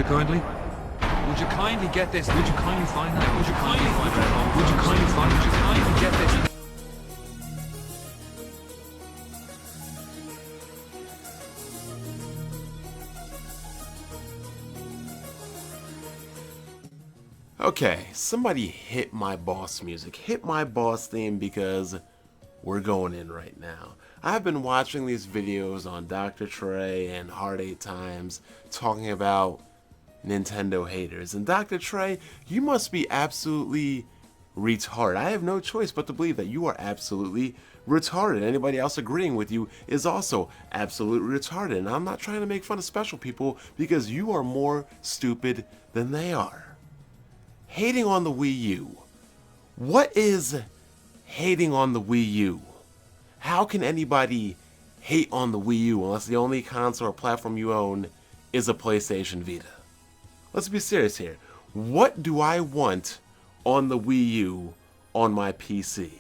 you kindly? Would you kindly get this? Would you kindly find that? Would you kindly find that? Would you kindly find? Would you kindly get this? Okay, somebody hit my boss music, hit my boss theme, because we're going in right now. I've been watching these videos on Dr. Trey and Hard 8 Times talking about Nintendo haters. And Dr. Trey, you must be absolutely retarded. I have no choice but to believe that you are absolutely retarded. Anybody else agreeing with you is also absolutely retarded. And I'm not trying to make fun of special people, because you are more stupid than they are. Hating on the Wii U. What is hating on the Wii U? How can anybody hate on the Wii U unless the only console or platform you own is a PlayStation Vita? Let's be serious here. What do I want on the Wii U on my PC?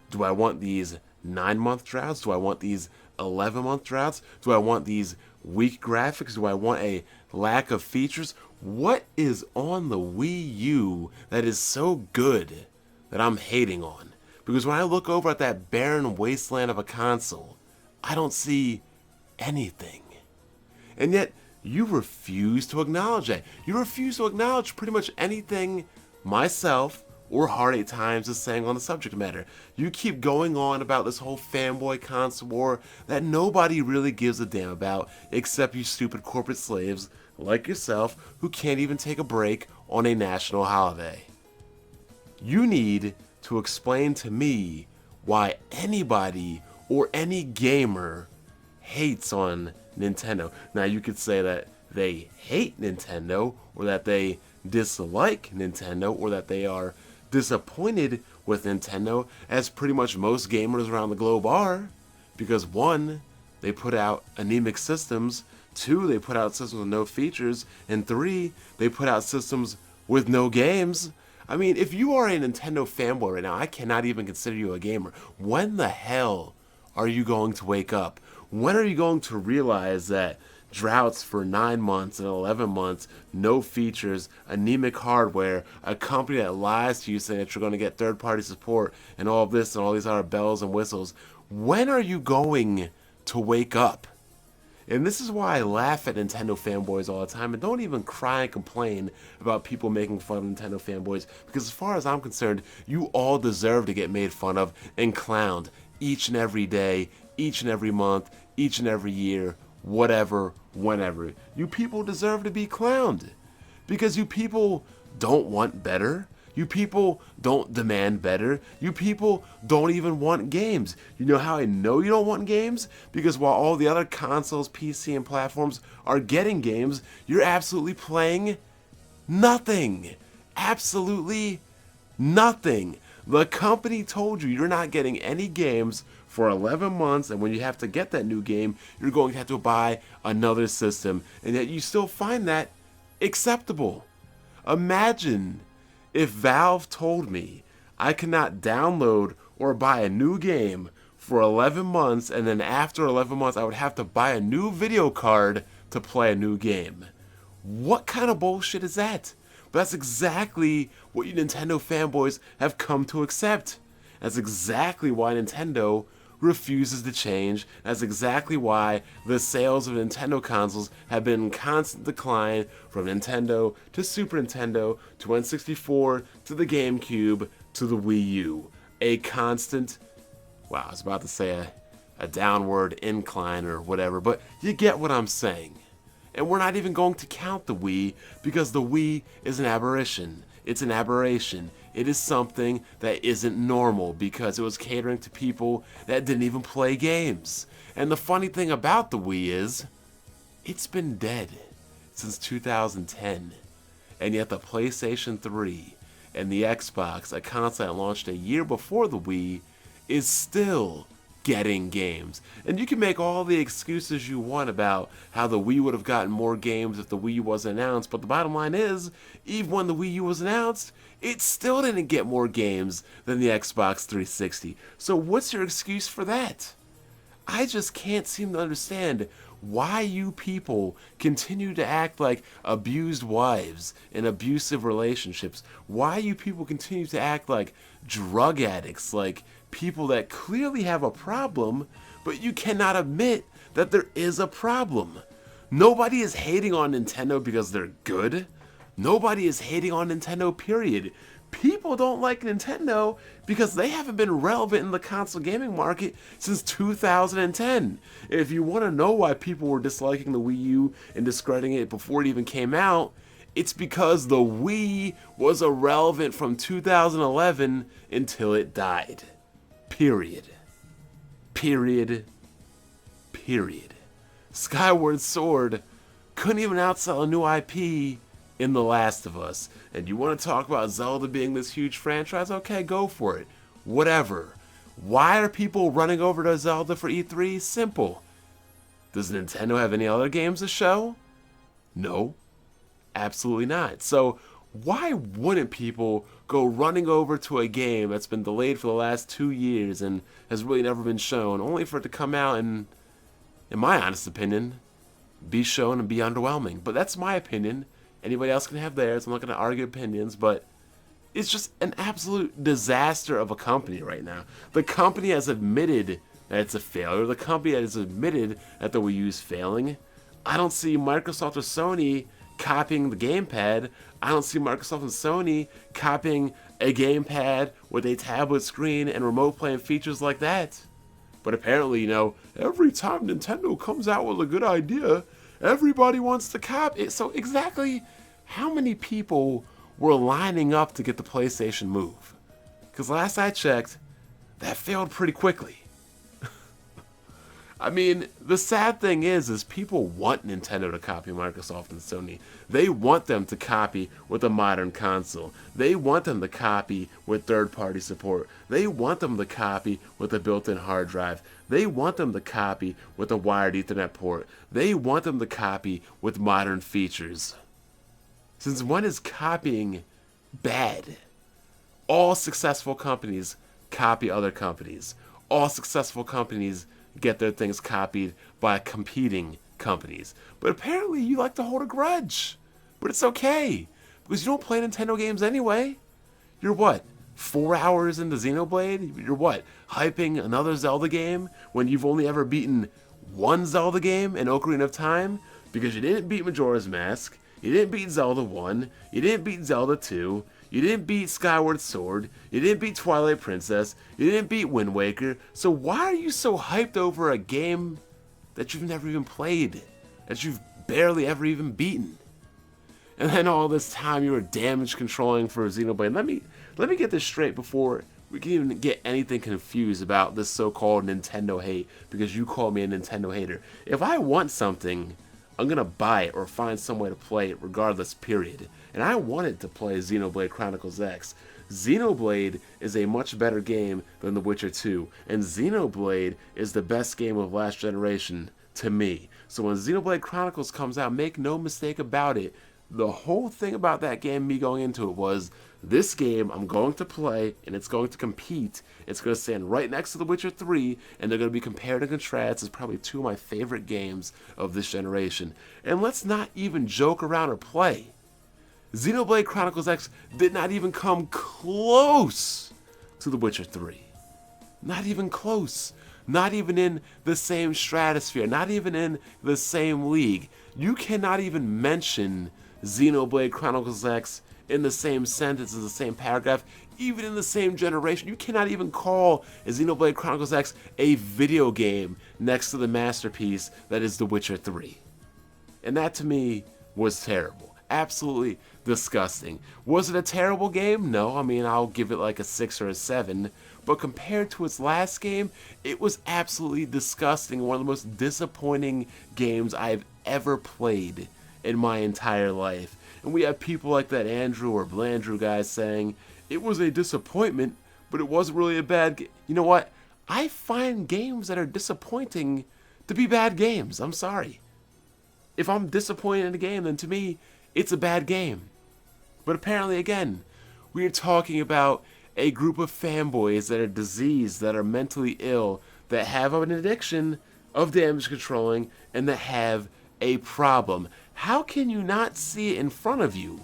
Do I want these 9-month droughts? Do I want these 11-month droughts? Do I want these weak graphics? Do I want a lack of features? What is on the Wii U that is so good that I'm hating on? Because when I look over at that barren wasteland of a console, I don't see anything. And yet, you refuse to acknowledge that. You refuse to acknowledge pretty much anything myself or Hard 8 Times is saying on the subject matter. You keep going on about this whole fanboy console war that nobody really gives a damn about except you stupid corporate slaves like yourself who can't even take a break on a national holiday. You need to explain to me why anybody or any gamer hates on Nintendo. Now you could say that they hate Nintendo, or that they dislike Nintendo, or that they are disappointed with Nintendo, as pretty much most gamers around the globe are, because 1, they put out anemic systems, 2, they put out systems with no features, and 3, they put out systems with no games. I mean, if you are a Nintendo fanboy right now, I cannot even consider you a gamer. When the hell are you going to wake up? When are you going to realize that droughts for 9 months and 11 months, no features, anemic hardware, a company that lies to you saying that you're going to get third-party support, and all of this and all these other bells and whistles, when are you going to wake up? And this is why I laugh at Nintendo fanboys all the time, and don't even cry and complain about people making fun of Nintendo fanboys, because as far as I'm concerned, you all deserve to get made fun of and clowned each and every day, each and every month, each and every year, whatever, whenever. You people deserve to be clowned, because you people don't want better. You people don't demand better. You people don't even want games. You know how I know you don't want games? Because while all the other consoles, PC, and platforms are getting games, you're absolutely playing nothing. Absolutely nothing. The company told you you're not getting any games for 11 months, and when you have to get that new game, you're going to have to buy another system, and yet you still find that acceptable. Imagine if Valve told me I cannot download or buy a new game for 11 months, and then after 11 months I would have to buy a new video card to play a new game. What kind of bullshit is that? But that's exactly what you Nintendo fanboys have come to accept. That's exactly why Nintendo refuses to change. That's exactly why the sales of Nintendo consoles have been in constant decline, from Nintendo to Super Nintendo to N64 to the GameCube to the Wii U. A constant, wow, I was about to say a downward incline or whatever, but you get what I'm saying. And we're not even going to count the Wii, because the Wii is an aberration. It's an aberration. It is something that isn't normal, because it was catering to people that didn't even play games. And the funny thing about the Wii is, it's been dead since 2010. And yet the PlayStation 3 and the Xbox, a console that launched a year before the Wii, is still getting games. And you can make all the excuses you want about how the Wii would have gotten more games if the Wii U wasn't announced, but the bottom line is, even when the Wii U was announced, it still didn't get more games than the Xbox 360. So what's your excuse for that? I just can't seem to understand why you people continue to act like abused wives in abusive relationships, why you people continue to act like drug addicts, like people that clearly have a problem, but you cannot admit that there is a problem. Nobody is hating on Nintendo because they're good. Nobody is hating on Nintendo, period. People don't like Nintendo because they haven't been relevant in the console gaming market since 2010. If you want to know why people were disliking the Wii U and discrediting it before it even came out, it's because the Wii was irrelevant from 2011 until it died. Period. Period. Period. Skyward Sword couldn't even outsell a new IP in The Last of Us. And you want to talk about Zelda being this huge franchise? Okay, go for it. Whatever. Why are people running over to Zelda for E3? Simple. Does Nintendo have any other games to show? No. Absolutely not. So why wouldn't people go running over to a game that's been delayed for the last 2 years and has really never been shown, only for it to come out and, in my honest opinion, be shown and be underwhelming? But that's my opinion. Anybody else can have theirs. I'm not going to argue opinions, but it's just an absolute disaster of a company right now. The company has admitted that it's a failure. The company has admitted that the Wii U is failing. I don't see Microsoft or Sony copying the gamepad. I don't see Microsoft and Sony copying a gamepad with a tablet screen and remote play and features like that. But apparently, every time Nintendo comes out with a good idea, everybody wants to copy it. So exactly how many people were lining up to get the PlayStation Move? Because last I checked, that failed pretty quickly. I mean, the sad thing is people want Nintendo to copy Microsoft and Sony. They want them to copy with a modern console. They want them to copy with third-party support. They want them to copy with a built-in hard drive. They want them to copy with a wired Ethernet port. They want them to copy with modern features. Since when is copying bad? All successful companies copy other companies. All successful companies get their things copied by competing companies. But apparently you like to hold a grudge. But it's okay, because you don't play Nintendo games anyway. You're what, 4 hours into Xenoblade? You're what, hyping another Zelda game when you've only ever beaten one Zelda game in Ocarina of Time? Because you didn't beat Majora's Mask, you didn't beat Zelda 1, you didn't beat Zelda 2, you didn't beat Skyward Sword, you didn't beat Twilight Princess, you didn't beat Wind Waker, so why are you so hyped over a game that you've never even played, that you've barely ever even beaten? And then all this time you were damage controlling for Xenoblade. Let me get this straight before we can even get anything confused about this so-called Nintendo hate, because you call me a Nintendo hater. If I want something, I'm gonna buy it or find some way to play it regardless, period. And I wanted to play Xenoblade Chronicles X. Xenoblade is a much better game than The Witcher 2, and Xenoblade is the best game of last generation to me. So when Xenoblade Chronicles comes out, make no mistake about it, the whole thing about that game, me going into it, was this game I'm going to play, and it's going to compete. It's going to stand right next to The Witcher 3, and they're going to be compared and contrasted as probably two of my favorite games of this generation. And let's not even joke around or play. Xenoblade Chronicles X did not even come close to The Witcher 3. Not even close. Not even in the same stratosphere. Not even in the same league. You cannot even mention Xenoblade Chronicles X in the same sentence, in the same paragraph, even in the same generation. You cannot even call Xenoblade Chronicles X a video game next to the masterpiece that is The Witcher 3. And that to me was terrible. Absolutely disgusting. Was it a terrible game? No, I mean, I'll give it like a 6 or a 7. But compared to its last game, it was absolutely disgusting. One of the most disappointing games I've ever played in my entire life. And we have people like that Andrew or Blandrew guy saying, it was a disappointment, but it wasn't really a bad game. You know what? I find games that are disappointing to be bad games. I'm sorry. If I'm disappointed in a game, then to me, it's a bad game. But apparently, again, we are talking about a group of fanboys that are diseased, that are mentally ill, that have an addiction of damage controlling and that have a problem. How can you not see it in front of you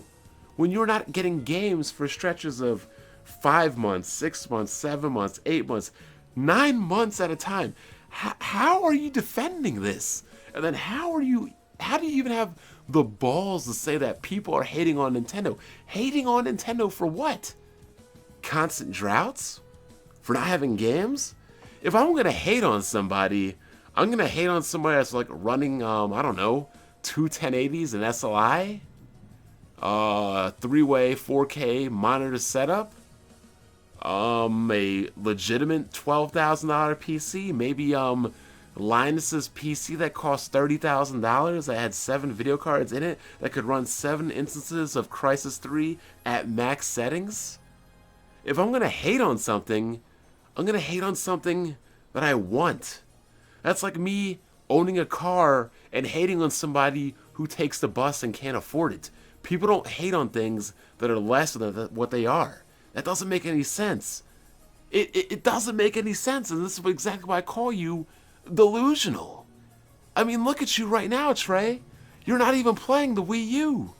when you're not getting games for stretches of 5 months, 6 months, 7 months, 8 months, 9 months at a time? How are you defending this? And then how do you even have the balls to say that people are hating on Nintendo? Hating on Nintendo for what? Constant droughts? For not having games? If I'm gonna hate on somebody, I'm gonna hate on somebody that's like running, I don't know, two 1080s, an SLI, 3-way 4K monitor setup, a legitimate $12,000 PC, maybe Linus's PC that cost $30,000 that had 7 video cards in it that could run 7 instances of Crysis 3 at max settings. If I'm gonna hate on something, I'm gonna hate on something that I want. That's like me owning a car and hating on somebody who takes the bus and can't afford it. People don't hate on things that are less than what they are. That doesn't make any sense. It doesn't make any sense, and this is exactly why I call you delusional. I mean, look at you right now, Trey. You're not even playing the Wii U.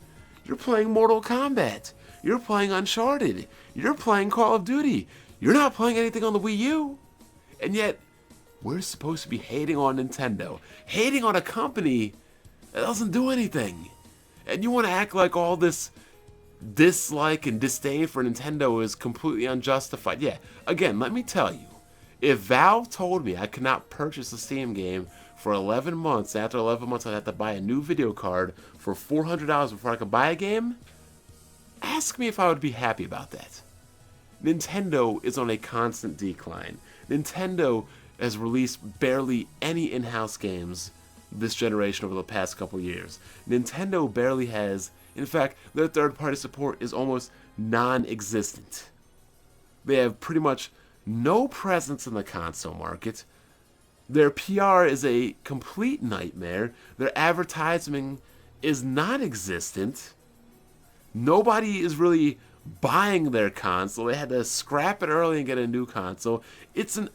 You're playing Mortal Kombat. You're playing Uncharted. You're playing Call of Duty. You're not playing anything on the Wii U. And yet, we're supposed to be hating on Nintendo. Hating on a company that doesn't do anything. And you want to act like all this dislike and disdain for Nintendo is completely unjustified. Yeah, again, let me tell you. If Valve told me I could not purchase a Steam game for 11 months, after 11 months I'd have to buy a new video card for $400 before I could buy a game, ask me if I would be happy about that. Nintendo is on a constant decline. Nintendo has released barely any in-house games this generation over the past couple years. Nintendo barely has, in fact, their third-party support is almost non-existent. They have pretty much no presence in the console market. Their PR is a complete nightmare. Their advertising is non-existent. Nobody is really buying their console. They had to scrap it early and get a new console. It's an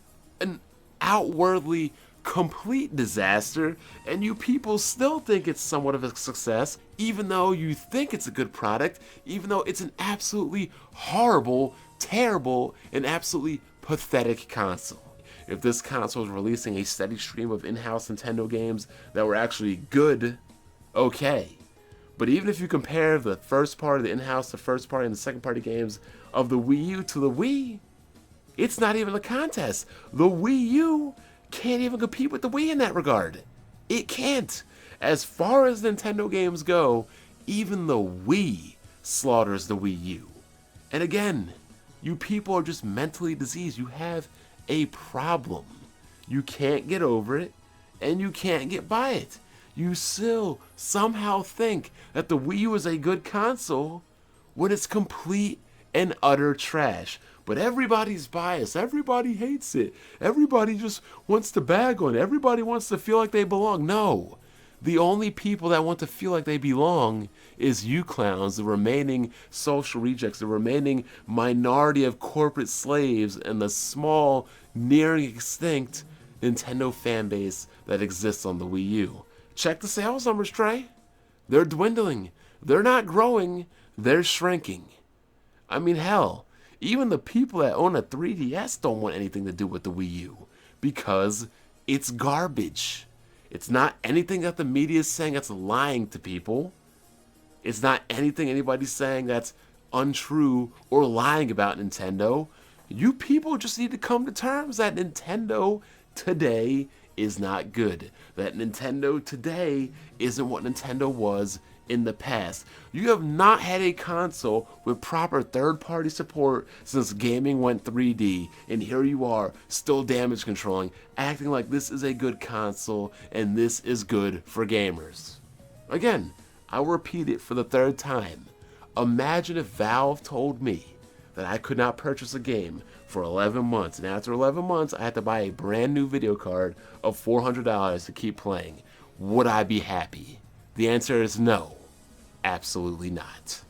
outwardly complete disaster, and you people still think it's somewhat of a success, even though you think it's a good product, even though it's an absolutely horrible, terrible, and absolutely pathetic console. If this console was releasing a steady stream of in-house Nintendo games that were actually good, okay. But even if you compare the first party, the in-house, the first party, and the second party games of the Wii U to the Wii, it's not even a contest. The Wii U can't even compete with the Wii in that regard. It can't. As far as Nintendo games go, even the Wii slaughters the Wii U. And again, you people are just mentally diseased. You have a problem. You can't get over it, and you can't get by it. You still somehow think that the Wii U is a good console when it's complete and utter trash. But everybody's biased. Everybody hates it. Everybody just wants to bag on it. Everybody wants to feel like they belong. No. The only people that want to feel like they belong is you clowns, the remaining social rejects, the remaining minority of corporate slaves, and the small, nearing extinct Nintendo fan base that exists on the Wii U. Check the sales numbers, Trey. They're dwindling. They're not growing. They're shrinking. I mean, hell, even the people that own a 3DS don't want anything to do with the Wii U because it's garbage. It's not anything that the media is saying that's lying to people. It's not anything anybody's saying that's untrue or lying about Nintendo. You people just need to come to terms that Nintendo today is not good. That Nintendo today isn't what Nintendo was in the past. You have not had a console with proper third-party support since gaming went 3D, and here you are, still damage controlling, acting like this is a good console and this is good for gamers. Again, I'll repeat it for the third time. Imagine if Valve told me that I could not purchase a game for 11 months, and after 11 months I had to buy a brand new video card of $400 to keep playing. Would I be happy? The answer is no. Absolutely not.